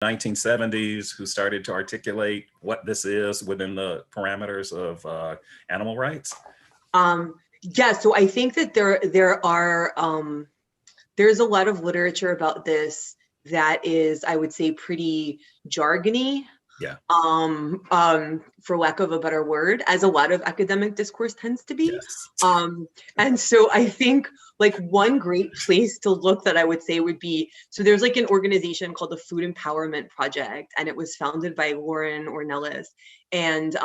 1970s who started to articulate what this is within the parameters of animal rights? Yeah, so I think that there's a lot of literature about this that is, I would say, pretty jargony. Yeah. For lack of a better word, as a lot of academic discourse tends to be. Yes. And so I think like one great place to look that I would say would be, so there's like an organization called the Food Empowerment Project, and it was founded by Lauren Ornelas. And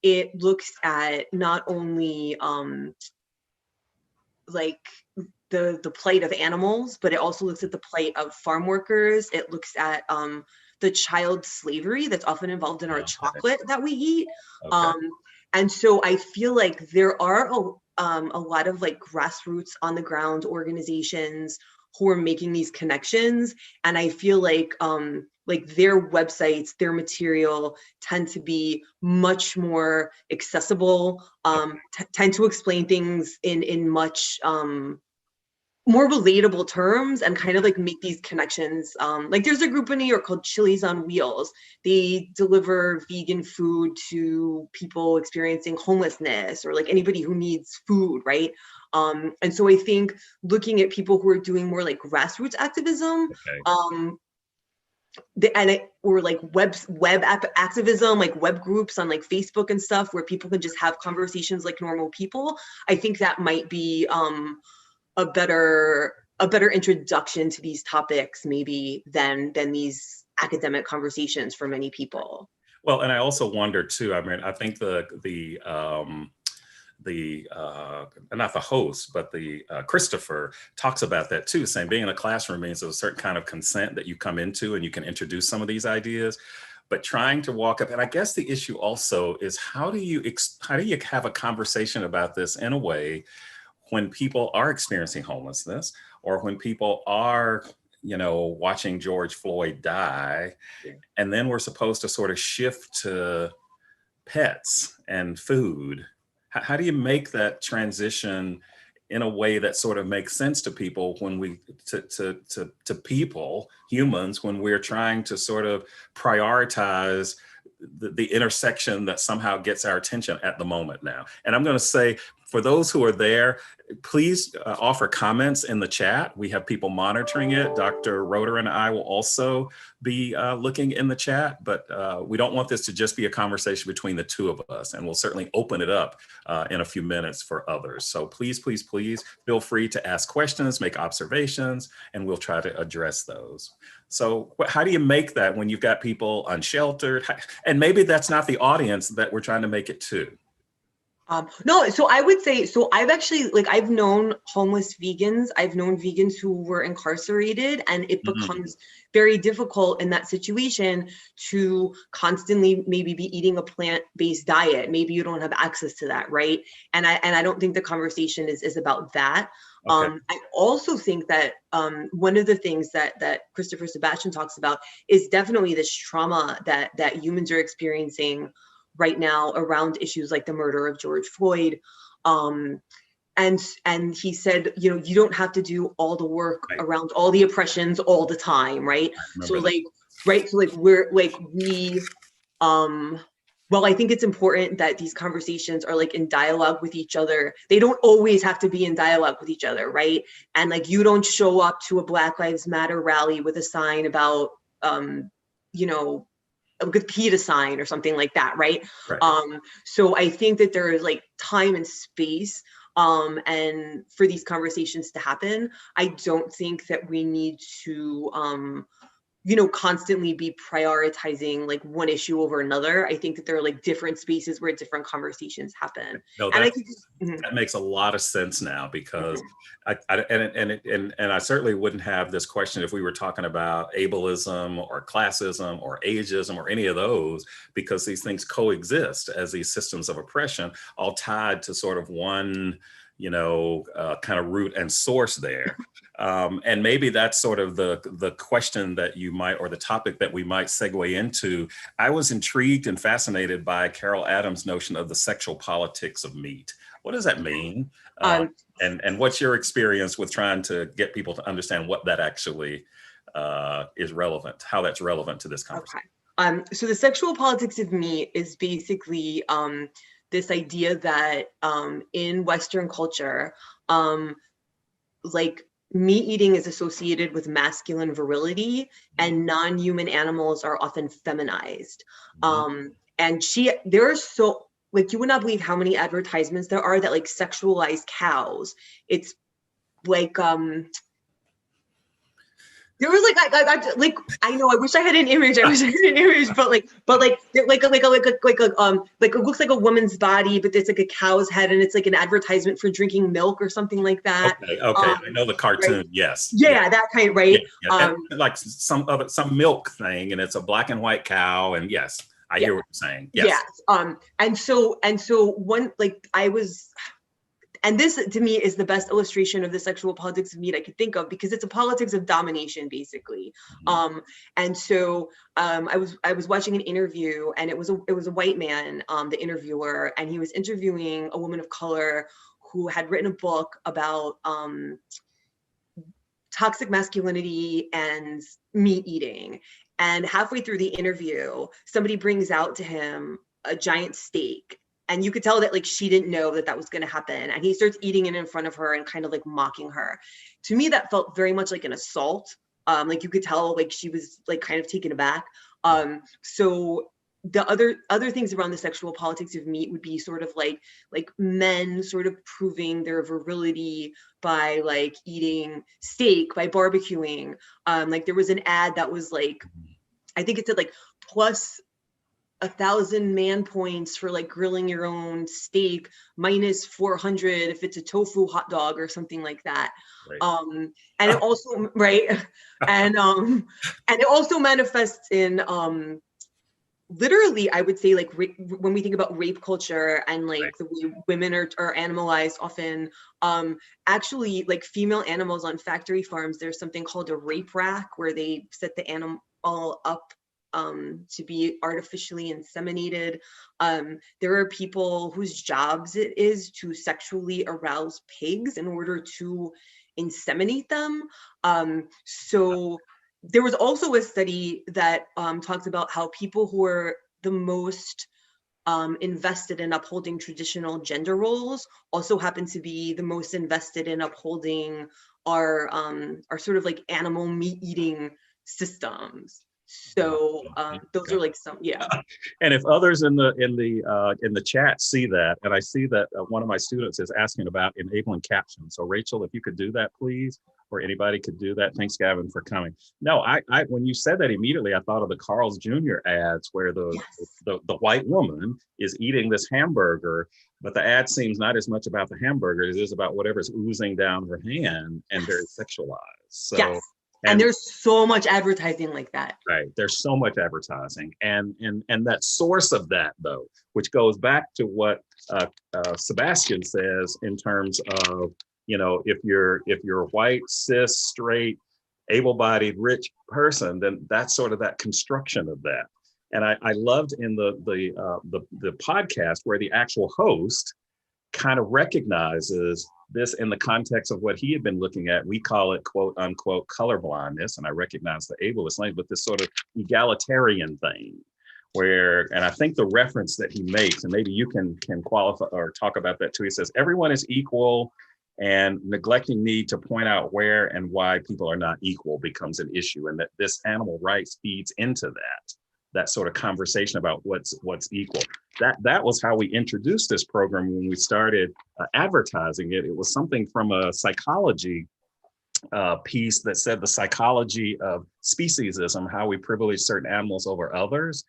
it looks at not only like the plight of animals, but it also looks at the plight of farm workers. It looks at the child slavery that's often involved in our chocolate that we eat. Okay. And so I feel like there are a lot of like grassroots on the ground organizations who are making these connections. And I feel like their websites, their material tend to be much more accessible, tend to explain things in much more relatable terms and kind of like make these connections. Like there's a group in New York called Chili's on Wheels. They deliver vegan food to people experiencing homelessness or like anybody who needs food, right? And so I think looking at people who are doing more like grassroots activism, or like web activism, like web groups on like Facebook and stuff where people can just have conversations like normal people, I think that might be a better introduction to these topics maybe than these academic conversations for many people. Well, and I also wonder too, I mean, I think not the host, but the Christopher talks about that too, saying being in a classroom means there's a certain kind of consent that you come into and you can introduce some of these ideas, but trying to walk up. And I guess the issue also is how do you have a conversation about this in a way when people are experiencing homelessness or when people are, watching George Floyd die, and then we're supposed to sort of shift to pets and food. How do you make that transition in a way that sort of makes sense to people when to people, humans, when we're trying to sort of prioritize the intersection that somehow gets our attention at the moment now? And I'm going to say, for those who are there, please offer comments in the chat. We have people monitoring it. Dr. Roeder and I will also be looking in the chat, but we don't want this to just be a conversation between the two of us, and we'll certainly open it up in a few minutes for others. So please, please, please feel free to ask questions, make observations, and we'll try to address those. So how do you make that when you've got people unsheltered? And maybe that's not the audience that we're trying to make it to. No, so I would say, so I've known homeless vegans. I've known vegans who were incarcerated, and it becomes very difficult in that situation to constantly maybe be eating a plant-based diet. Maybe you don't have access to that, right? And I don't think the conversation is about that. Okay. I also think that one of the things that Christopher Sebastian talks about is definitely this trauma that humans are experiencing right now around issues like the murder of George Floyd. And he said, you don't have to do all the work around all the oppressions all the time, right? So like, right, so like well, I think it's important that these conversations are like in dialogue with each other. They don't always have to be in dialogue with each other, right? And like, you don't show up to a Black Lives Matter rally with a sign about, a good PETA sign or something like that, right? So I think that there is like time and space and for these conversations to happen. I don't think that we need to constantly be prioritizing like one issue over another. I think that there are like different spaces where different conversations happen. No, that makes a lot of sense now, because I certainly wouldn't have this question if we were talking about ableism or classism or ageism or any of those, because these things coexist as these systems of oppression, all tied to sort of one kind of root and source there. And maybe that's sort of the question that you might, or the topic that we might segue into. I was intrigued and fascinated by Carol Adams' notion of the sexual politics of meat. What does that mean? And what's your experience with trying to get people to understand what that actually is relevant, how that's relevant to this conversation. Okay. So the sexual politics of meat is basically this idea that in Western culture, like meat eating is associated with masculine virility, and non-human animals are often feminized. And there are so, like, you would not believe how many advertisements there are that like sexualize cows. It's like there was like I know I wish I had an image. I wish I had an image, but it looks like a woman's body, but it's like a cow's head, and it's like an advertisement for drinking milk or something like that. Okay, I know the cartoon. Right? Yes. Yeah, that kind, right? Yeah. Like some milk thing, and it's a black and white cow, and yes, I hear what you're saying. Yes. And so one, like, and this to me is the best illustration of the sexual politics of meat I could think of, because it's a politics of domination, basically. And so I was watching an interview, and it was a white man, the interviewer, and he was interviewing a woman of color who had written a book about toxic masculinity and meat eating. And halfway through the interview, somebody brings out to him a giant steak. And you could tell that like she didn't know that was going to happen. And he starts eating it in front of her and kind of like mocking her. To me, that felt very much like an assault. Like you could tell like she was like kind of taken aback. So the other things around the sexual politics of meat would be sort of like men sort of proving their virility by like eating steak, by barbecuing. Like there was an ad that was like, I think it said like plus 1,000 man points for like grilling your own steak, minus 400 if it's a tofu hot dog or something like that. Right. And it also and it also manifests in literally, I would say, like when we think about rape culture and like the way women are animalized often, actually like female animals on factory farms, there's something called a rape rack where they set the animal up to be artificially inseminated. There are people whose jobs it is to sexually arouse pigs in order to inseminate them. So there was also a study that talks about how people who are the most invested in upholding traditional gender roles also happen to be the most invested in upholding our sort of like animal meat eating systems. So those are like some, And if others in the chat see that, and I see that one of my students is asking about enabling captions. So Rachel, if you could do that, please, or anybody could do that. Thanks, Gavin, for coming. No, I when you said that immediately, I thought of the Carl's Jr. ads where the white woman is eating this hamburger, but the ad seems not as much about the hamburger as it is about whatever's oozing down her hand and very sexualized. So. Yes. And there's so much advertising like that. Right. There's so much advertising. And that source of that, though, which goes back to what Sebastian says in terms of, you know, if you're a white, cis, straight, able-bodied, rich person, then that's sort of that construction of that. And I loved in the podcast where the actual host kind of recognizes this in the context of what he had been looking at. We call it quote unquote colorblindness, and I recognize the ableist language, but this sort of egalitarian thing where, and I think the reference that he makes, and maybe you can qualify or talk about that too, he says everyone is equal, and neglecting need to point out where and why people are not equal becomes an issue, and that this animal rights feeds into that sort of conversation about what's equal. That was how we introduced this program when we started advertising it. It was something from a psychology piece that said the psychology of speciesism, how we privilege certain animals over others.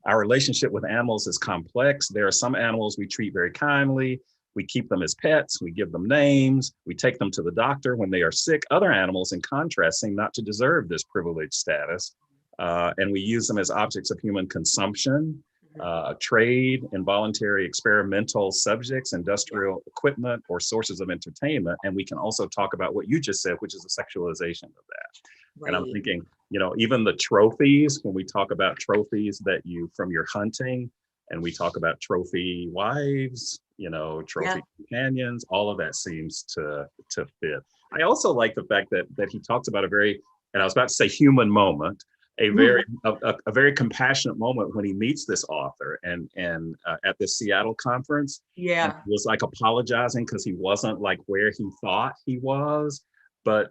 Our relationship with animals is complex. There are some animals we treat very kindly. We keep them as pets. We give them names. We take them to the doctor when they are sick. Other animals, in contrast, seem not to deserve this privileged status. And we use them as objects of human consumption, trade, involuntary experimental subjects, industrial equipment, or sources of entertainment. And we can also talk about what you just said, which is the sexualization of that. Right. And I'm thinking, you know, even the trophies, when we talk about trophies that you from your hunting, and we talk about trophy wives, you know, trophy companions, all of that seems to fit. I also like the fact that he talks about a very and I was about to say human moment, a Mhm. a very compassionate moment when he meets this author and at this Seattle conference, and Yeah, was like apologizing because he wasn't like where he thought he was. But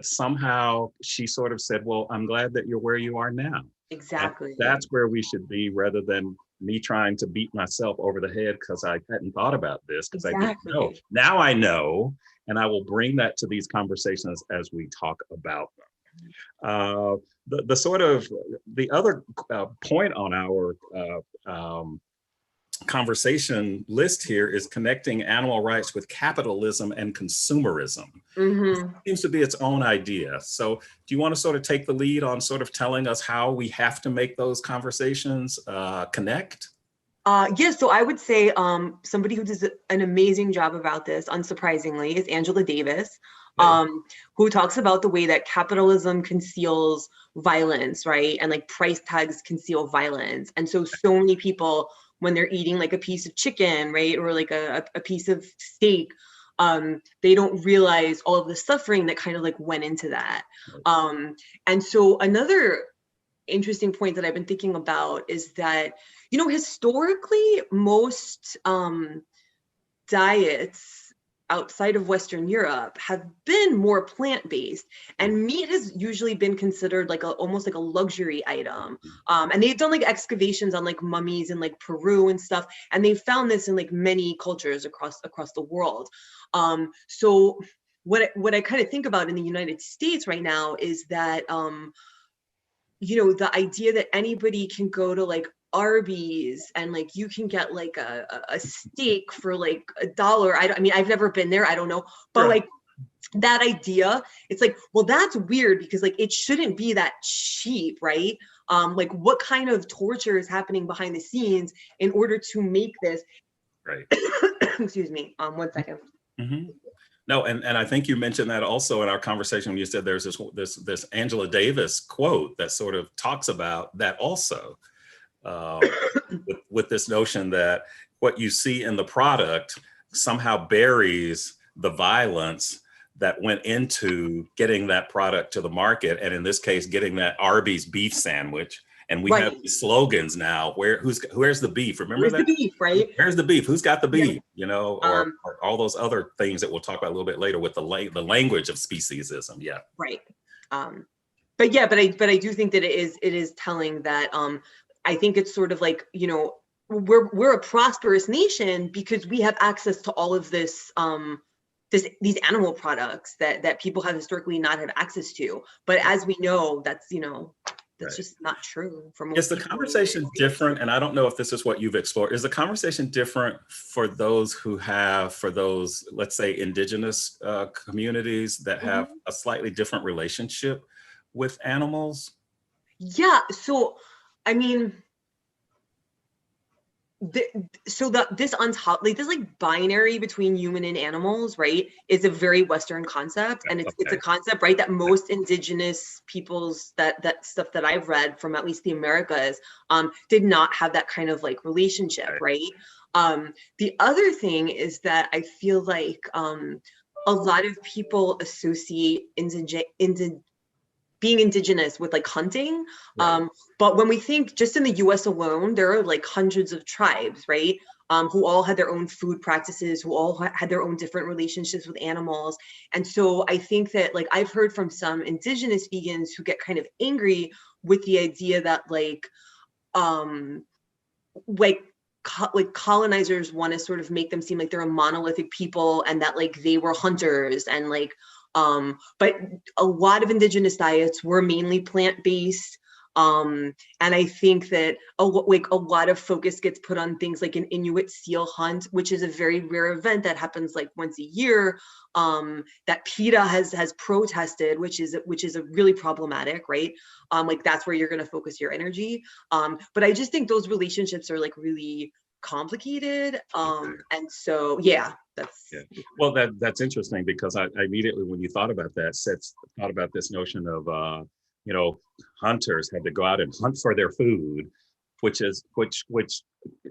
somehow she sort of said, well, I'm glad that you're where you are now. And exactly. that's where we should be, rather than me trying to beat myself over the head because I hadn't thought about this, because I didn't know. Exactly. Now I know, and I will bring that to these conversations as we talk about them. Uh, the sort of the other point on our conversation list here is connecting animal rights with capitalism and consumerism. Hmm. Seems to be its own idea. So do you want to sort of take the lead on sort of telling us how we have to make those conversations connect? Yeah, so I would say somebody who does an amazing job about this, unsurprisingly, is Angela Davis, Okay. who talks about the way that capitalism conceals violence, right? And like price tags conceal violence. And so many people, when they're eating like a piece of chicken, right, or like a piece of steak, they don't realize all of the suffering that kind of like went into that. Um, and so another interesting point that I've been thinking about is that, historically, most diets outside of Western Europe have been more plant-based, and meat has usually been considered like almost like a luxury item. And they've done like excavations on like mummies in like Peru and stuff, and they found this in like many cultures across the world. So what I kind of think about in the United States right now is that the idea that anybody can go to like Arby's and like you can get like a steak for like $1. I mean, I've never been there. I don't know. But Right. like that idea, it's like, well, that's weird because like it shouldn't be that cheap, right? Like what kind of torture is happening behind the scenes in order to make this? Right. Excuse me. 1 second. Mhm. No, and I think you mentioned that also in our conversation when you said there's this Angela Davis quote that sort of talks about that also, uh, with this notion that what you see in the product somehow buries the violence that went into getting that product to the market, and in this case, getting that Arby's beef sandwich. And we have Right. these slogans now. Where's the beef? Remember Where's the that? beef, right? Where's the beef? Who's got the Yeah. beef? You know, Um, or all those other things that we'll talk about a little bit later with the language of speciesism. Yeah. right. Um, but I do think that it is telling that I think it's sort of like, we're a prosperous nation because we have access to all of these animal products that people have historically not had access to. But as we know, that's Right. just not true for Is most the people in the United conversation States. different? And I don't know if this is what you've explored. Is the conversation different for those for those, let's say, indigenous communities that have Mhm. a slightly different relationship with animals? Yeah. So, I mean, the, so this like this like binary between human and animals, right, is a very Western concept, and it's a Okay. concept, right, that most indigenous peoples, that stuff that I've read from at least the Americas, did not have that kind of like relationship, Okay. right. The other thing is that I feel like a lot of people associate being indigenous with like hunting. Right. But when we think just in the US alone, there are like hundreds of tribes, right? Who all had their own food practices, who all had their own different relationships with animals. And so I think that like I've heard from some indigenous vegans who get kind of angry with the idea that um like like colonizers want to sort of make them seem like they're a monolithic people and that like they were hunters and like but a lot of indigenous diets were mainly plant-based. And I think that like a lot of focus gets put on things like an Inuit seal hunt, which is a very rare event that happens like once a year, that PETA has protested, which is a really problematic, right? Like that's where you're going to focus your energy. But I just think those relationships are like really complicated. And so yeah, that's Yeah. Well, that's interesting because I immediately, when you thought about that, thought about this notion of you know, hunters had to go out and hunt for their food, which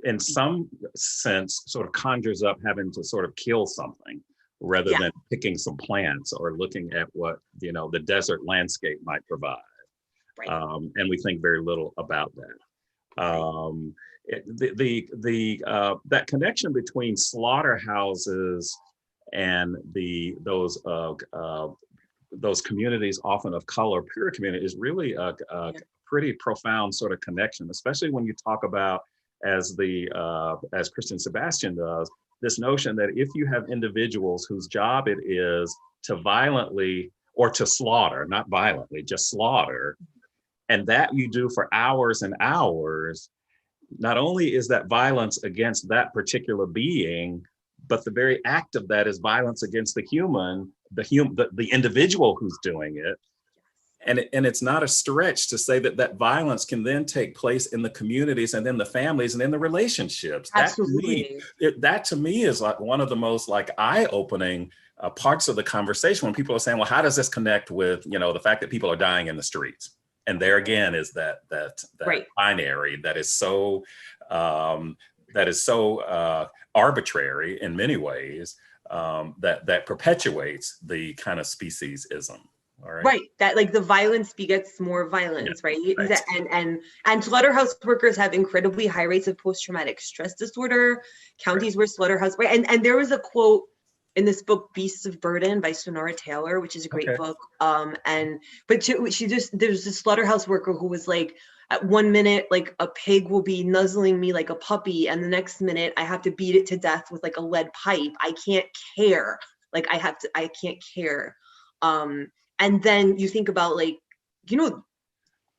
in some sense sort of conjures up having to sort of kill something. rather Yeah. than picking some plants or looking at what, the desert landscape might provide. Right. And we think very little about that. That connection between slaughterhouses and those communities, often of color, pure community, is really a pretty profound sort of connection, especially when you talk about, as Christian Sebastian does, this notion that if you have individuals whose job it is to violently, or to slaughter, not violently, just slaughter, and that you do for hours and hours, not only is that violence against that particular being, but the very act of that is violence against the individual who's doing it. And it's not a stretch to say that violence can then take place in the communities and then the families and in the relationships. Absolutely. That to me is like one of the most like eye-opening parts of the conversation, when people are saying, well, how does this connect with, the fact that people are dying in the streets? And there again is that right. binary that is so arbitrary in many ways, that perpetuates the kind of speciesism. All right. Right. That like the violence begets more violence, right? Right. And slaughterhouse workers have incredibly high rates of post-traumatic stress disorder. Counties where slaughterhouse, right? And there was a quote in this book, Beasts of Burden by Sonora Taylor, which is a great book. But there's a slaughterhouse worker who was like, at 1 minute, like a pig will be nuzzling me like a puppy, and the next minute I have to beat it to death with like a lead pipe. I can't care. Like I can't care. And then you think about like,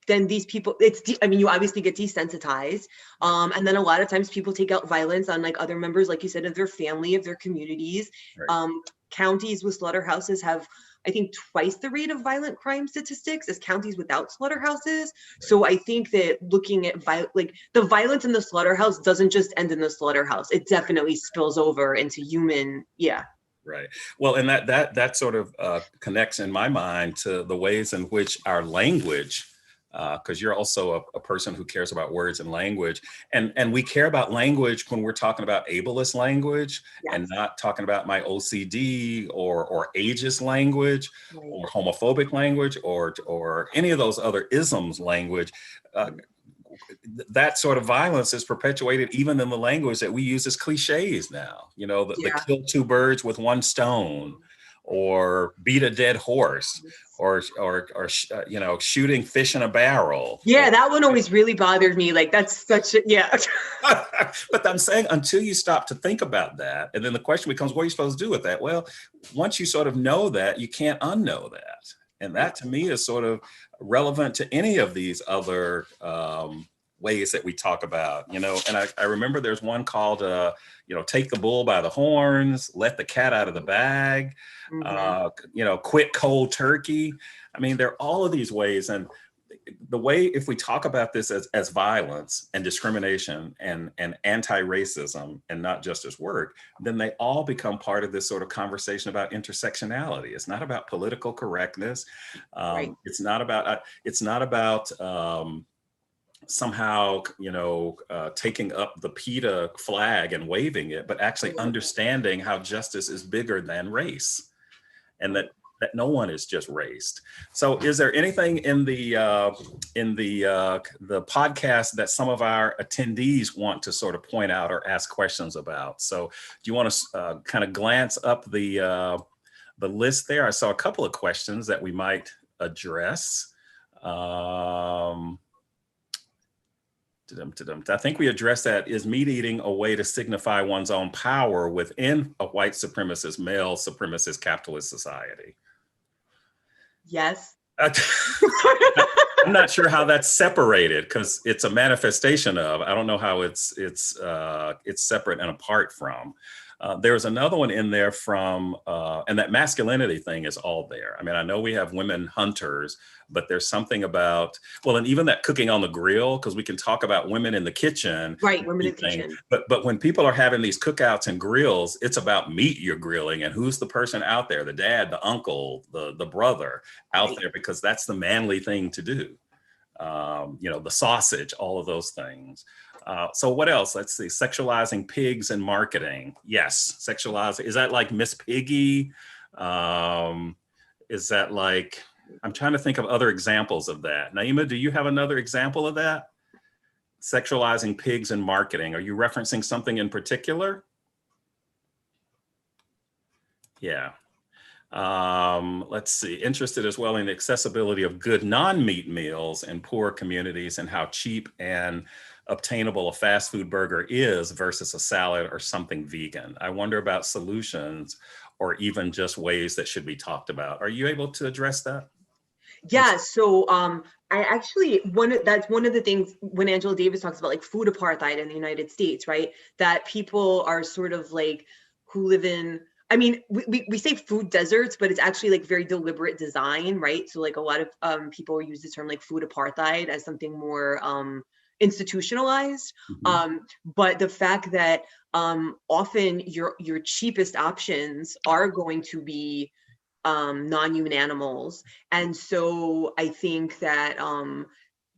then these people, you obviously get desensitized. And then a lot of times people take out violence on like other members, like you said, of their family, of their communities. Right. Counties with slaughterhouses have, I think, twice the rate of violent crime statistics as counties without slaughterhouses. Right. So I think that looking at the violence in the slaughterhouse doesn't just end in the slaughterhouse. It definitely spills over into human, Right. Well, and that sort of connects in my mind to the ways in which our language, because you're also a person who cares about words and language, and we care about language when we're talking about ableist language, and not talking about my OCD or ageist language, or homophobic language, or any of those other isms language. That sort of violence is perpetuated even in the language that we use as cliches now. The kill two birds with one stone, or beat a dead horse, or shooting fish in a barrel. Yeah, that one always really bothered me. Like that's such a But I'm saying, until you stop to think about that, and then the question becomes, what are you supposed to do with that? Well, once you sort of know that, you can't unknow that. And that to me is sort of relevant to any of these other ways that we talk about, and I remember there's one called, take the bull by the horns, let the cat out of the bag, quit cold turkey. I mean, there are all of these ways. And the way, if we talk about this as violence and discrimination and anti-racism and not just as work, then they all become part of this sort of conversation about intersectionality. It's not about political correctness. It's not about somehow, taking up the PETA flag and waving it, but actually understanding how justice is bigger than race, and that no one is just raced. So is there anything in the podcast that some of our attendees want to sort of point out or ask questions about? So do you want to kind of glance up the list there? I saw a couple of questions that we might address. I think we addressed that. Is meat eating a way to signify one's own power within a white supremacist, male supremacist capitalist society? Yes. I'm not sure how that's separated, because it's a manifestation of, I don't know how it's separate and apart from. There's another one in there from, and that masculinity thing is all there. I mean, I know we have women hunters, but there's something about, well, and even that cooking on the grill, because we can talk about women in the kitchen. Right, women in the kitchen. But when people are having these cookouts and grills, it's about meat you're grilling, and who's the person out there, the dad, the uncle, the brother out there, because that's the manly thing to do. The sausage, all of those things. So what else? Let's see. Sexualizing pigs in marketing. Yes, sexualizing. Is that like Miss Piggy? Is that like, I'm trying to think of other examples of that. Naima, do you have another example of that? Sexualizing pigs in marketing. Are you referencing something in particular? Yeah. Let's see. Interested as well in the accessibility of good non-meat meals in poor communities and how cheap and obtainable a fast food burger is versus a salad or something vegan. I wonder about solutions or even just ways that should be talked about. Are you able to address that? Yeah, so I actually that's one of the things when Angela Davis talks about like food apartheid in the United States, right? That people are sort of like who live in, I mean, we say food deserts, but it's actually like very deliberate design, right? So like a lot of people use the term like food apartheid as something more institutionalized. Mhm. But the fact that often your cheapest options are going to be non-human animals. And so I think that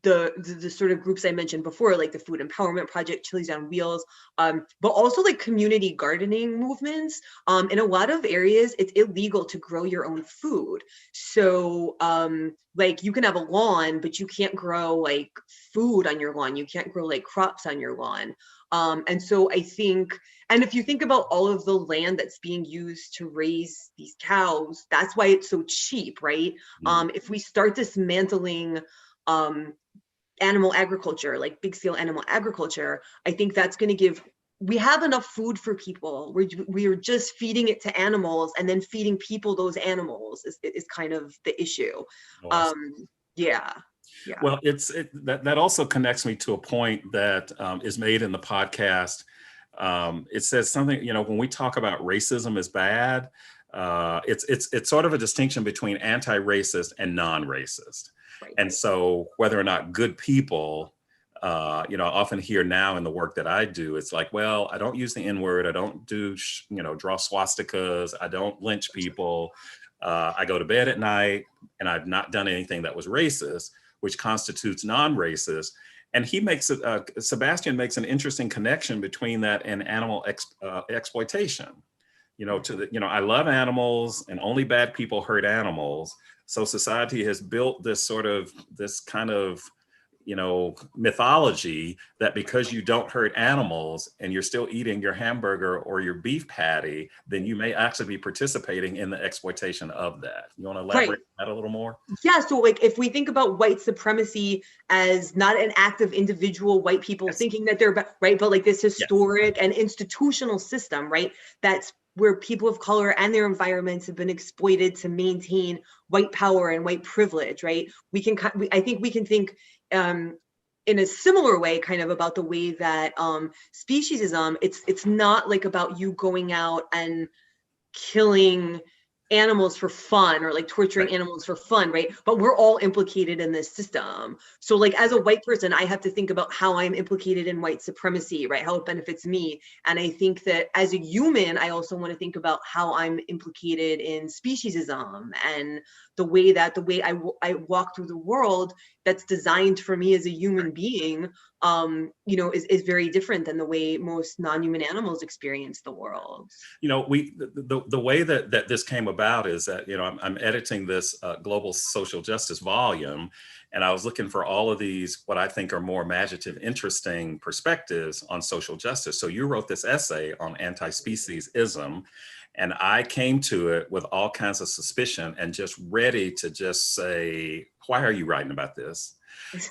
the sort of groups I mentioned before, like the Food Empowerment Project, Chili's on Wheels, but also like community gardening movements. In a lot of areas, it's illegal to grow your own food. So like you can have a lawn, but you can't grow like food on your lawn. You can't grow like crops on your lawn. And so I think, and if you think about all of the land that's being used to raise these cows, that's why it's so cheap, right? If we start dismantling animal agriculture, like big scale animal agriculture, I think that's going to give, we have enough food for people. We're just feeding it to animals, and then feeding people those animals is kind of the issue. Awesome. Yeah. Yeah. Well, that also connects me to a point that is made in the podcast. It says something, you know, when we talk about racism is bad, it's sort of a distinction between anti-racist and non-racist. Right. And so whether or not good people, you know, I often hear now in the work that I do, it's like, well, I don't use the N-word. I don't do, you know, draw swastikas. I don't lynch people. I go to bed at night and I've not done anything that was racist, which constitutes non-racist. And he makes it, Sebastian makes an interesting connection between that and animal exploitation. You know, you know, I love animals and only bad people hurt animals. So society has built this kind of, you know, mythology that because you don't hurt animals and you're still eating your hamburger or your beef patty, then you may actually be participating in the exploitation of that. You want to elaborate on that a little more? Yeah, so like if we think about white supremacy as not an act of individual white people thinking that they're right, but like this historic and institutional system, right? That's where people of color and their environments have been exploited to maintain white power and white privilege, right? I think we can think in a similar way kind of about the way that speciesism, it's not like about you going out and killing animals for fun or like torturing animals for fun, right? But we're all implicated in this system. So like as a white person, I have to think about how I'm implicated in white supremacy, right? How it benefits me. And I think that as a human, I also want to think about how I'm implicated in speciesism and the way I walk through the world that's designed for me as a human being, you know, is very different than the way most non-human animals experience the world. You know, the way that this came about is that, you know, I'm editing this global social justice volume, and I was looking for all of these, what I think are more imaginative, interesting perspectives on social justice. So you wrote this essay on anti-speciesism, and I came to it with all kinds of suspicion and just ready to just say, why are you writing about this?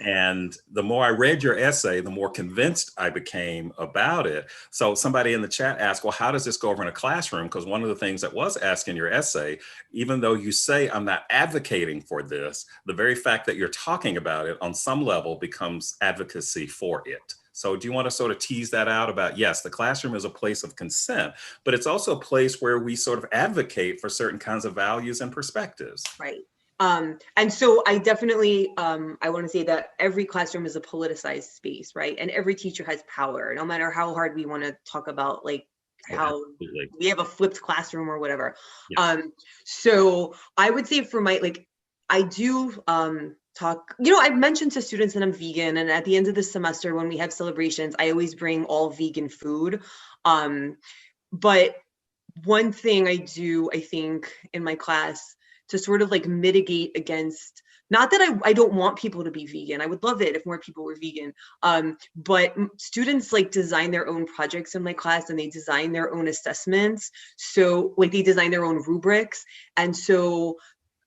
And the more I read your essay, the more convinced I became about it. So somebody in the chat asked, well, how does this go over in a classroom? Because one of the things that was asked in your essay, even though you say I'm not advocating for this, the very fact that you're talking about it on some level becomes advocacy for it. So do you want to sort of tease that out about, yes, the classroom is a place of consent, but it's also a place where we sort of advocate for certain kinds of values and perspectives. Right. And so I definitely, I want to say that every classroom is a politicized space, right? And every teacher has power, no matter how hard we want to talk about like how we have a flipped classroom or whatever. Yes. So I would say for my, like, I do talk, you know, I've mentioned to students that I'm vegan, and at the end of the semester when we have celebrations, I always bring all vegan food. But one thing I do, I think, in my class to sort of like mitigate against, not that I don't want people to be vegan. I would love it if more people were vegan. But students like design their own projects in my class, and they design their own assessments. So like they design their own rubrics. And so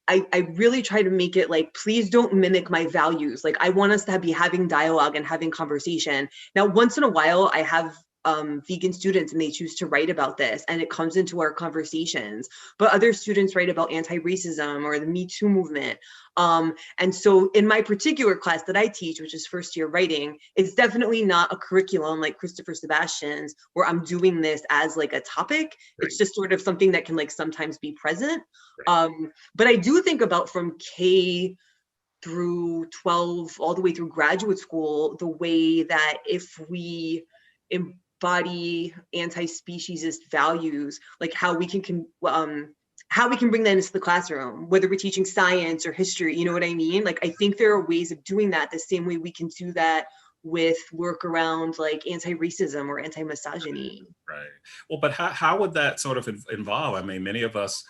I really try to make it like, please don't mimic my values. Like I want us to be having dialogue and having conversation. Now, once in a while, I have vegan students and they choose to write about this and it comes into our conversations, but other students write about anti-racism or the Me Too movement. And so in my particular class that I teach, which is first year writing, it's definitely not a curriculum like Christopher Sebastian's where I'm doing this as like a topic. Right. It's just sort of something that can like sometimes be present. Right. But I do think about from K through 12, all the way through graduate school, the way that if we embody anti-speciesist values, like how we can bring that into the classroom, whether we're teaching science or history, you know what I mean? Like, I think there are ways of doing that the same way we can do that with work around like anti-racism or anti-misogyny. Right. Well, but how would that sort of involve? I mean, many of us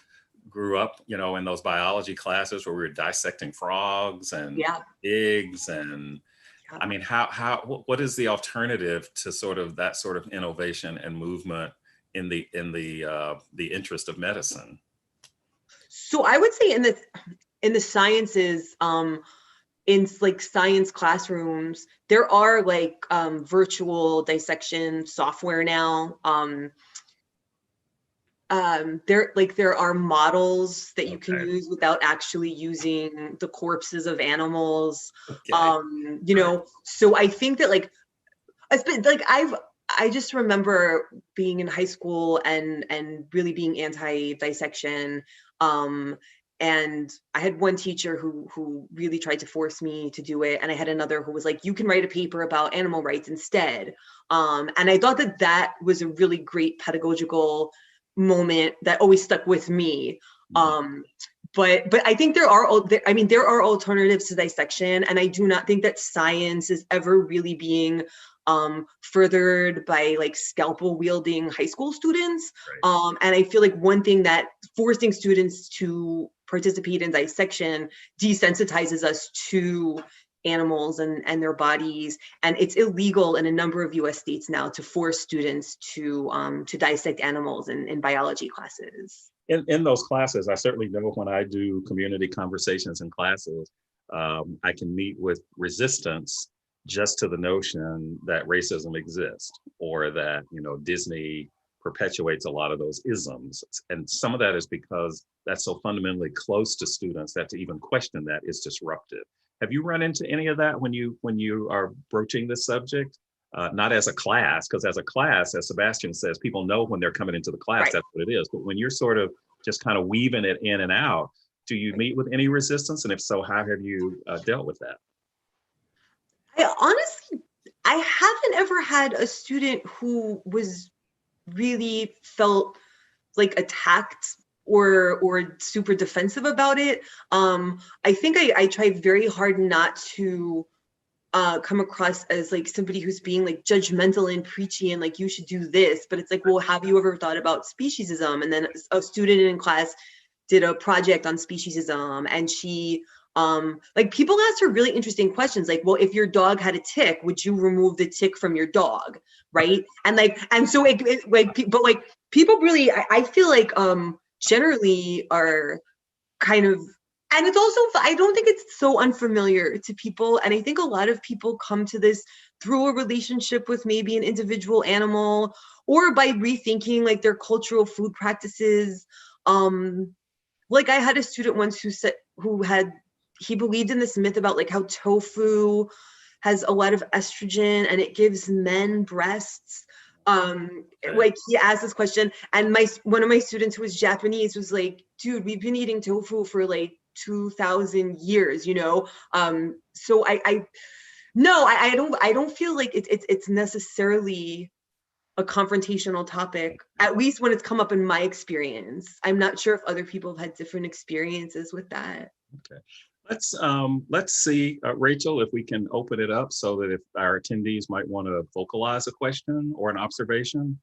grew up, you know, in those biology classes where we were dissecting frogs and pigs and I mean, what is the alternative to sort of that sort of innovation and movement in the interest of medicine? So I would say in the sciences, in like science classrooms, there are like virtual dissection software now. There are models that you can use without actually using the corpses of animals. You know, so I think that like I just remember being in high school and really being anti-dissection. And I had one teacher who really tried to force me to do it. And I had another who was like, you can write a paper about animal rights instead. And I thought that was a really great pedagogical moment that always stuck with me. But I think there are alternatives to dissection, and I do not think that science is ever really being furthered by like scalpel wielding high school students. Right. And I feel like one thing that forcing students to participate in dissection desensitizes us to animals and their bodies, and it's illegal in a number of US states now to force students to dissect animals in biology classes. In those classes, I certainly know when I do community conversations in classes, I can meet with resistance just to the notion that racism exists, or that, you know, Disney perpetuates a lot of those isms. And some of that is because that's so fundamentally close to students that to even question that is disruptive. Have you run into any of that when you are broaching this subject? Not as a class, because as a class, as Sebastian says, people know when they're coming into the class, right, that's what it is. But when you're sort of just kind of weaving it in and out, do you meet with any resistance? And if so, how have you dealt with that? I haven't ever had a student who was really felt like attacked or super defensive about it. I think I tried very hard not to come across as like somebody who's being like judgmental and preachy and like, you should do this, but it's like, well, have you ever thought about speciesism? And then a student in class did a project on speciesism, and she like, people asked her really interesting questions, like, well, if your dog had a tick, would you remove the tick from your dog, right? And like, and so but like people really, I feel like generally are kind of, and it's also, I don't think it's so unfamiliar to people. And I think a lot of people come to this through a relationship with maybe an individual animal, or by rethinking like their cultural food practices. Like I had a student once he believed in this myth about like how tofu has a lot of estrogen and it gives men breasts. Like he asked this question, and one of my students who was Japanese was like, dude, we've been eating tofu for like 2,000 years, you know? So I don't feel like it's necessarily a confrontational topic, at least when it's come up in my experience. I'm not sure if other people have had different experiences with that. Okay. Let's see, Rachel, if we can open it up so that if our attendees might want to vocalize a question or an observation.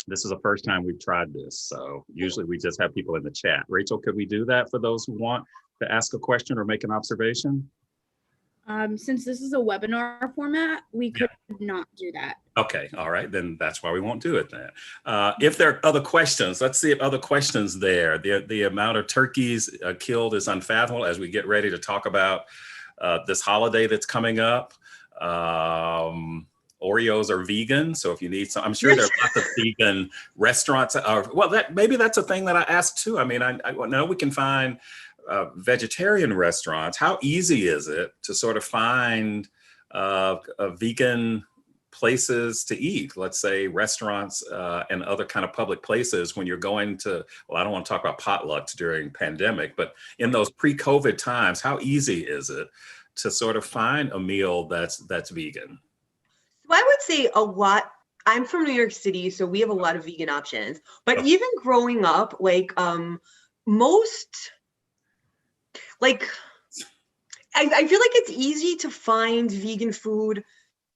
This is the first time we've tried this, so usually we just have people in the chat. Rachel, could we do that for those who want to ask a question or make an observation? Since this is a webinar format, we could not do that. Okay, all right, then that's why we won't do it then. If there are other questions, let's see if other questions there. The amount of turkeys killed is unfathomable as we get ready to talk about this holiday that's coming up. Oreos are vegan, so if you need some, I'm sure there's lots of vegan restaurants. Well, maybe that's a thing that I asked too. I mean, I know we can find vegetarian restaurants. How easy is it to sort of find vegan places to eat? Let's say restaurants and other kind of public places when you're going to, well, I don't want to talk about potlucks during pandemic, but in those pre-COVID times, how easy is it to sort of find a meal that's vegan? I would say a lot. I'm from New York City, so we have a lot of vegan options. But even growing up, like most, like I feel like it's easy to find vegan food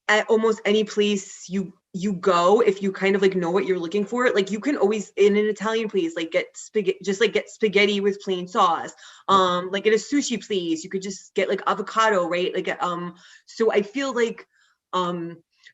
at almost any place you go if you kind of like know what you're looking for. Like you can always in an Italian place like get spaghetti with plain sauce. Like at a sushi place, you could just get like avocado, right? Like so I feel like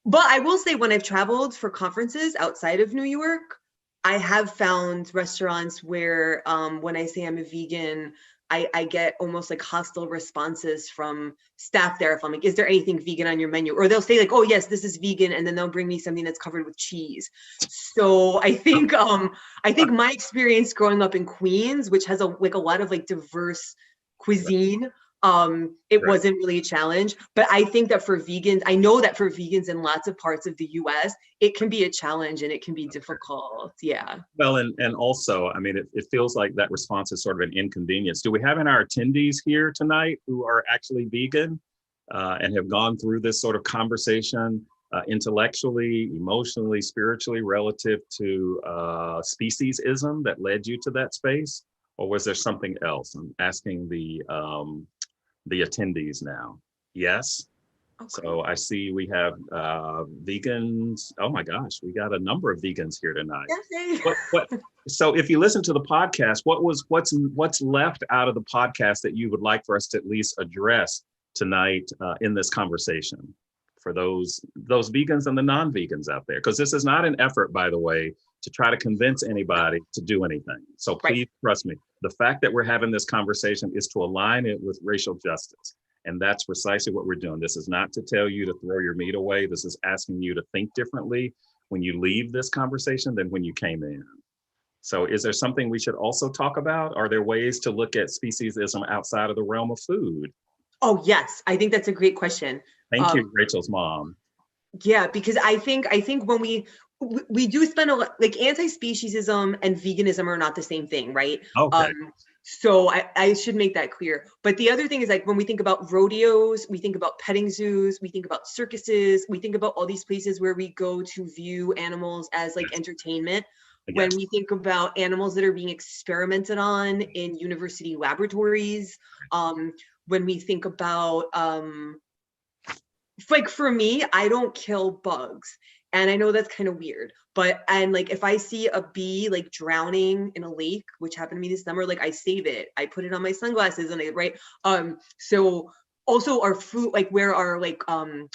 but I will say when I've traveled for conferences outside of New York, I have found restaurants where when I say I'm a vegan, I get almost like hostile responses from staff there. If I'm like, is there anything vegan on your menu? Or they'll say like, oh yes, this is vegan. And then they'll bring me something that's covered with cheese. So I think my experience growing up in Queens, which has a lot of like diverse cuisine, it wasn't really a challenge. But I think that for vegans, I know that for vegans in lots of parts of the US, it can be a challenge and it can be difficult. Yeah. Well, and also, I mean, it feels like that response is sort of an inconvenience. Do we have in our attendees here tonight who are actually vegan and have gone through this sort of conversation intellectually, emotionally, spiritually relative to speciesism that led you to that space? Or was there something else? I'm asking the attendees now. Yes. Okay. So I see we have vegans. Oh my gosh, we got a number of vegans here tonight. So if you listen to the podcast, what's left out of the podcast that you would like for us to at least address tonight in this conversation for those vegans and the non-vegans out there? Because this is not an effort, by the way, to try to convince anybody to do anything. So please trust me. The fact that we're having this conversation is to align it with racial justice. And that's precisely what we're doing. This is not to tell you to throw your meat away. This is asking you to think differently when you leave this conversation than when you came in. So is there something we should also talk about? Are there ways to look at speciesism outside of the realm of food? Oh, yes. I think that's a great question. Thank you, Rachel's mom. Yeah, because I think when we do spend a lot, like anti-speciesism and veganism are not the same thing, right? Okay. So I should make that clear. But the other thing is like when we think about rodeos, we think about petting zoos, we think about circuses, we think about all these places where we go to view animals as like entertainment. When we think about animals that are being experimented on in university laboratories, when we think about, like for me, I don't kill bugs. And I know that's kind of weird, and like if I see a bee like drowning in a lake, which happened to me this summer, like I save it, I put it on my sunglasses and so also our food, like where our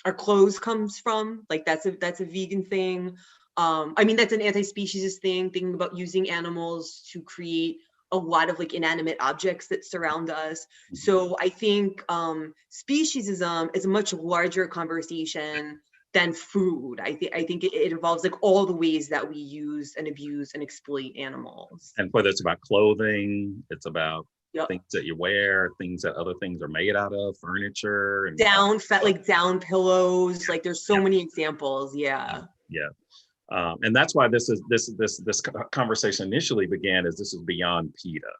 our clothes comes from, like that's a vegan thing. I mean, that's an anti-speciesist thing, thinking about using animals to create a lot of like inanimate objects that surround us. So I think speciesism is a much larger conversation than food. I think it involves like all the ways that we use and abuse and exploit animals. And whether it's about clothing, it's about things that you wear, things that other things are made out of, furniture, and down pillows. Like there's so many examples. Yeah. And that's why this conversation initially began as this is beyond PETA.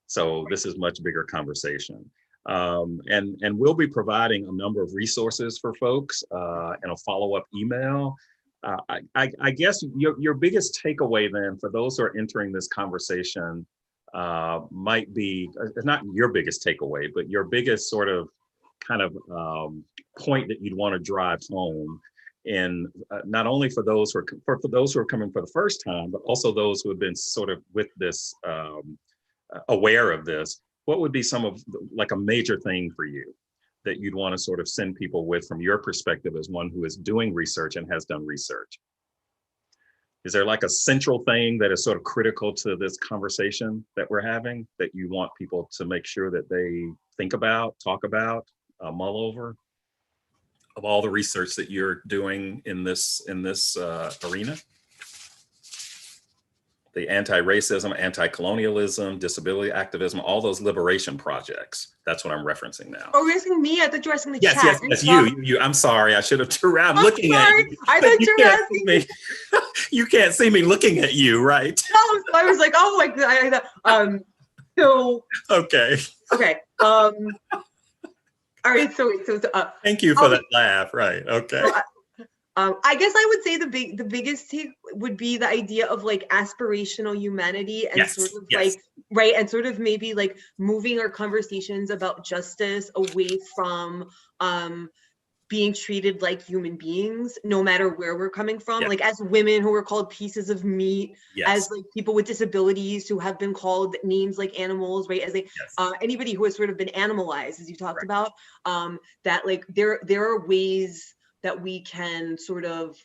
So this is much bigger conversation. And we'll be providing a number of resources for folks and a follow-up email. I guess your biggest takeaway then for those who are entering this conversation might be, it's not your biggest takeaway, but your biggest sort of kind of point that you'd want to drive home in not only for those who are for those who are coming for the first time, but also those who have been sort of with this aware of this. What would be some of like a major thing for you that you'd want to sort of send people with from your perspective as one who is doing research and has done research? Is there like a central thing that is sort of critical to this conversation that we're having that you want people to make sure that they think about, talk about, mull over, of all the research that you're doing in this arena? The anti-racism, anti-colonialism, disability activism, all those liberation projects. That's what I'm referencing now. Oh, you're asking me? I thought you were asking the Yes, chat. yes, you. I'm sorry, I should have turned around looking at you. I thought you were asking me. You can't see me looking at you, right? No, so I was like, oh my God. So okay. All right. So thank you for that laugh. Right. Okay. So, I guess I would say the biggest take would be the idea of like aspirational humanity and sort of like, right, and sort of maybe like moving our conversations about justice away from being treated like human beings, no matter where we're coming from. Like as women who are called pieces of meat, as like people with disabilities who have been called names like animals, right? As they, anybody who has sort of been animalized, as you talked about, that like there are ways that we can sort of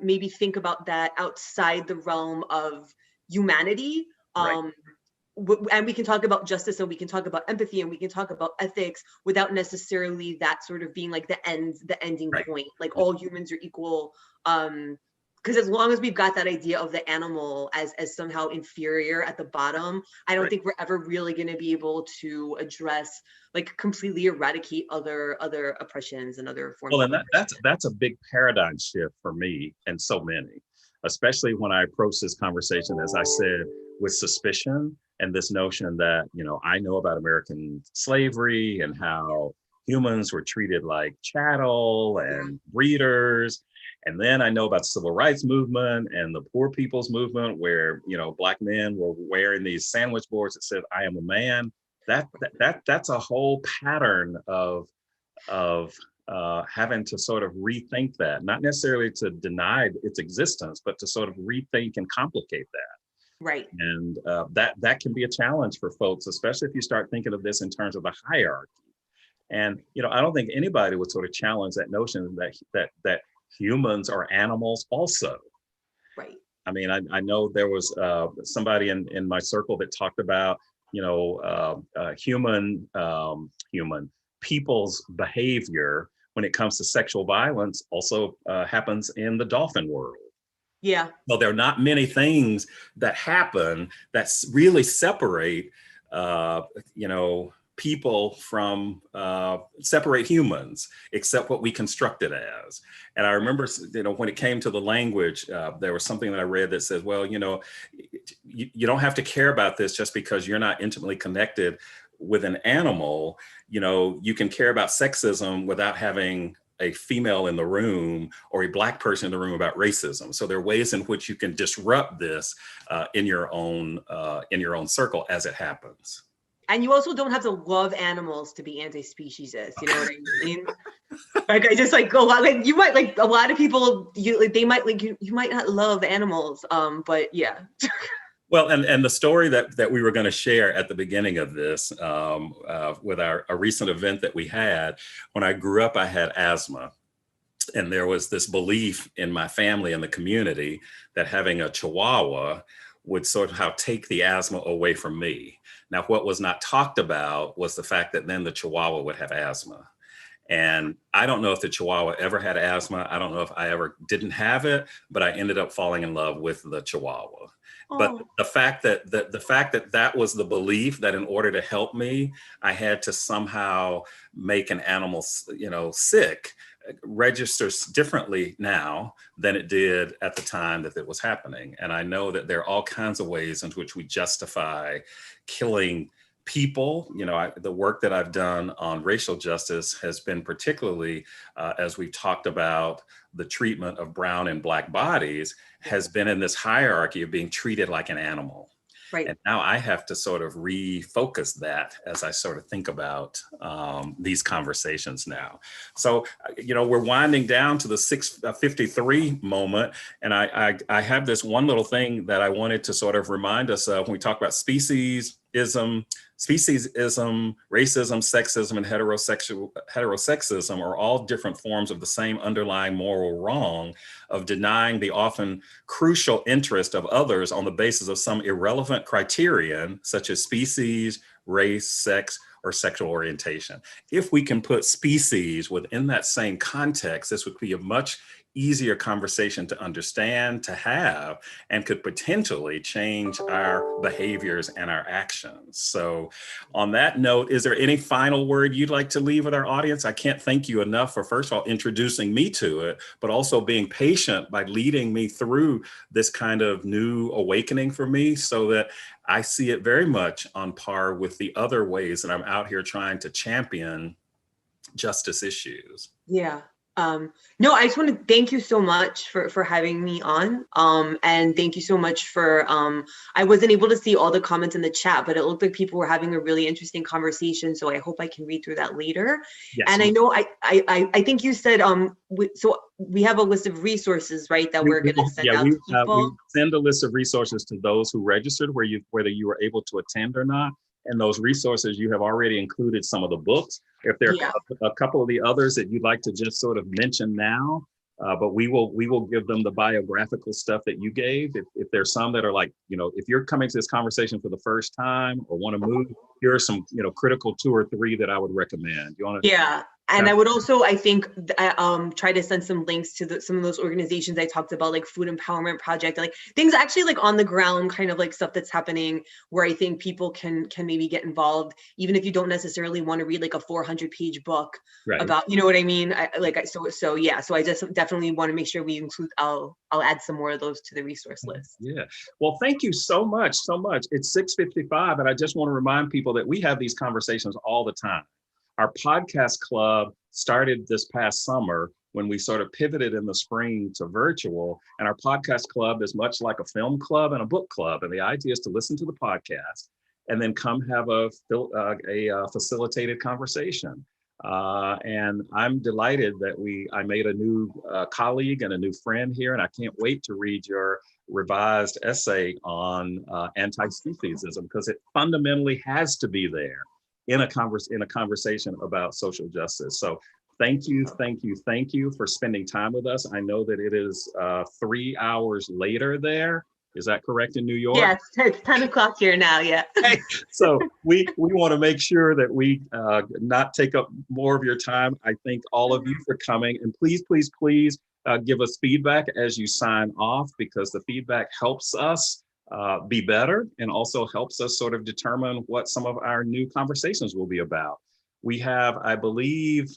maybe think about that outside the realm of humanity. And we can talk about justice and we can talk about empathy and we can talk about ethics without necessarily that sort of being like the ending point, like all humans are equal. Because as long as we've got that idea of the animal as somehow inferior at the bottom, I don't think we're ever really going to be able to address, like completely eradicate other oppressions and other forms. Well, and that's a big paradigm shift for me and so many, especially when I approach this conversation, as I said, with suspicion and this notion that, you know, I know about American slavery and how humans were treated like chattel and breeders. And then I know about the civil rights movement and the poor people's movement where, you know, Black men were wearing these sandwich boards that said, I am a man. That's a whole pattern of having to sort of rethink that, not necessarily to deny its existence, but to sort of rethink and complicate that. Right. And that can be a challenge for folks, especially if you start thinking of this in terms of the hierarchy. And, you know, I don't think anybody would sort of challenge that notion that humans are animals also. Right. I mean, I know there was somebody in my circle that talked about, you know, human people's behavior when it comes to sexual violence also happens in the dolphin world. Yeah. Well, there are not many things that happen that really separate, you know, people from separate humans, except what we construct it as. And I remember, you know, when it came to the language, there was something that I read that says, well, you know, you don't have to care about this just because you're not intimately connected with an animal. You know, you can care about sexism without having a female in the room or a Black person in the room about racism. So there are ways in which you can disrupt this in your own circle as it happens. And you also don't have to love animals to be anti-speciesist. You know what I mean? Like I just like a lot, like you might like a lot of people. They might like you might not love animals. But yeah. Well, and the story that we were going to share at the beginning of this with a recent event that we had, when I grew up, I had asthma. And there was this belief in my family and the community that having a Chihuahua would sort of take the asthma away from me. Now, what was not talked about was the fact that then the Chihuahua would have asthma. And I don't know if the Chihuahua ever had asthma. I don't know if I ever didn't have it, but I ended up falling in love with the Chihuahua. But the fact that was the belief that in order to help me, I had to somehow make an animal, you know, sick, registers differently now than it did at the time that it was happening. And I know that there are all kinds of ways in which we justify killing people. You know, the work that I've done on racial justice has been particularly, as we've talked about the treatment of brown and Black bodies, has been in this hierarchy of being treated like an animal. Right. And now I have to sort of refocus that as I sort of think about these conversations now. So, we're winding down to the 6:53 moment. And I have this one little thing that I wanted to sort of remind us of when we talk about speciesism, racism, sexism, and heterosexism are all different forms of the same underlying moral wrong of denying the often crucial interest of others on the basis of some irrelevant criterion, such as species, race, sex, or sexual orientation. If we can put species within that same context, this would be a much easier conversation to understand, to have, and could potentially change our behaviors and our actions. So on that note, is there any final word you'd like to leave with our audience? I can't thank you enough for, first of all, introducing me to it, but also being patient by leading me through this kind of new awakening for me, so that I see it very much on par with the other ways that I'm out here trying to champion justice issues. Yeah. No, I just want to thank you so much for having me on. And thank you so much for, I wasn't able to see all the comments in the chat, but it looked like people were having a really interesting conversation. So I hope I can read through that later. Yes. And I know, I think you said, so we have a list of resources, right, that we're going to send out to people. We send a list of resources to those who registered, whether you were able to attend or not. And those resources, you have already included some of the books. If there are a couple of the others that you'd like to just sort of mention now, but we will give them the biographical stuff that you gave. If there's some that are like, if you're coming to this conversation for the first time or want to move, here are some, critical 2 or 3 that I would recommend. You want to? Yeah. And I would also, I think, try to send some links to some of those organizations I talked about, like Food Empowerment Project, like things actually like on the ground, kind of like stuff that's happening where I think people can maybe get involved, even if you don't necessarily want to read like a 400-page book about, you know what I mean? So I just definitely want to make sure we include, I'll add some more of those to the resource list. Yeah. Well, thank you so much. It's 6:55, and I just want to remind people that we have these conversations all the time. Our podcast club started this past summer when we sort of pivoted in the spring to virtual. And our podcast club is much like a film club and a book club. And the idea is to listen to the podcast and then come have a facilitated conversation. And I'm delighted that I made a new colleague and a new friend here. And I can't wait to read your revised essay on anti-speciesism, because it fundamentally has to be there in a conversation about social justice. So thank you for spending time with us. I know that it is 3 hours later there. Is that correct in New York? Yeah, it's 10 o'clock here now, yeah. So we want to make sure that we not take up more of your time. I thank all of you for coming, and please give us feedback as you sign off, because the feedback helps us be better and also helps us sort of determine what some of our new conversations will be about. We have, I believe,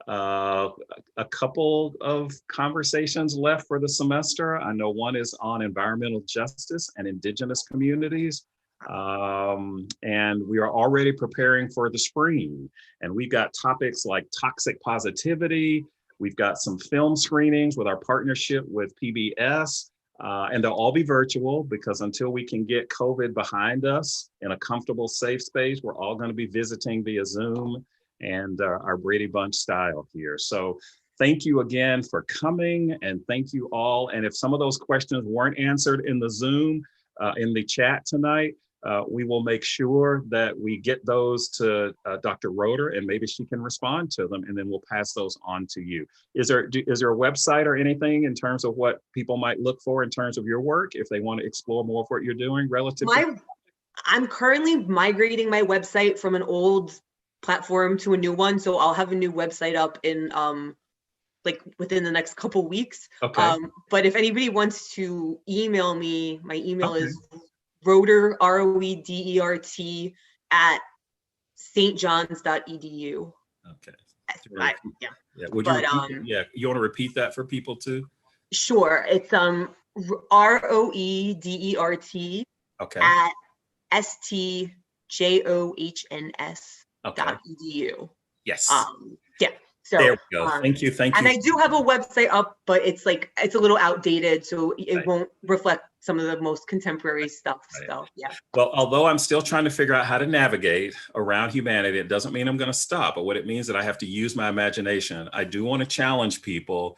a couple of conversations left for the semester. I know one is on environmental justice and Indigenous communities. And we are already preparing for the spring. And we've got topics like toxic positivity. We've got some film screenings with our partnership with PBS. And they'll all be virtual, because until we can get COVID behind us in a comfortable, safe space, we're all going to be visiting via Zoom and our Brady Bunch style here. So thank you again for coming, and thank you all. And if some of those questions weren't answered in the Zoom, in the chat tonight, we will make sure that we get those to Dr. Roeder, and maybe she can respond to them, and then we'll pass those on to you. Is there a website or anything in terms of what people might look for in terms of your work if they want to explore more of what you're doing relative to? I'm currently migrating my website from an old platform to a new one, so I'll have a new website up in like within the next couple weeks. Okay. But if anybody wants to email me, my email is Roeder, ROEDERT @stjohns.edu. Okay. Yeah. You want to repeat that for people too? Sure. It's ROEDERT @stjohns.edu. Yes. Yeah. So there we go. Thank you. And I do have a website up, but it's a little outdated, so it won't reflect some of the most contemporary stuff. Right. So yeah. Well, although I'm still trying to figure out how to navigate around humanity, it doesn't mean I'm going to stop. But what it means that I have to use my imagination. I do want to challenge people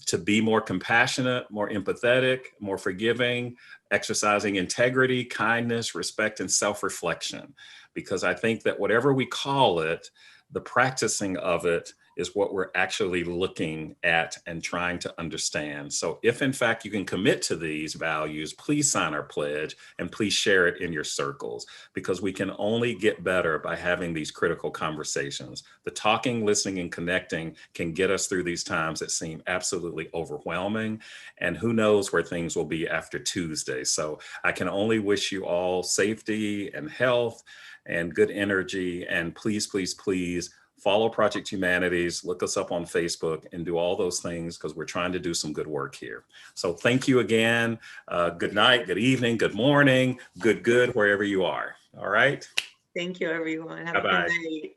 to be more compassionate, more empathetic, more forgiving, exercising integrity, kindness, respect, and self-reflection. Because I think that whatever we call it, the practicing of it is what we're actually looking at and trying to understand. So if in fact you can commit to these values, please sign our pledge and please share it in your circles, because we can only get better by having these critical conversations. The talking, listening, and connecting can get us through these times that seem absolutely overwhelming. And who knows where things will be after Tuesday. So I can only wish you all safety and health and good energy. And please, please, please follow Project Humanities, look us up on Facebook, and do all those things, because we're trying to do some good work here. So thank you again. Good night, good evening, good morning, good, wherever you are. All right. Thank you, everyone. Have Bye-bye. a good night.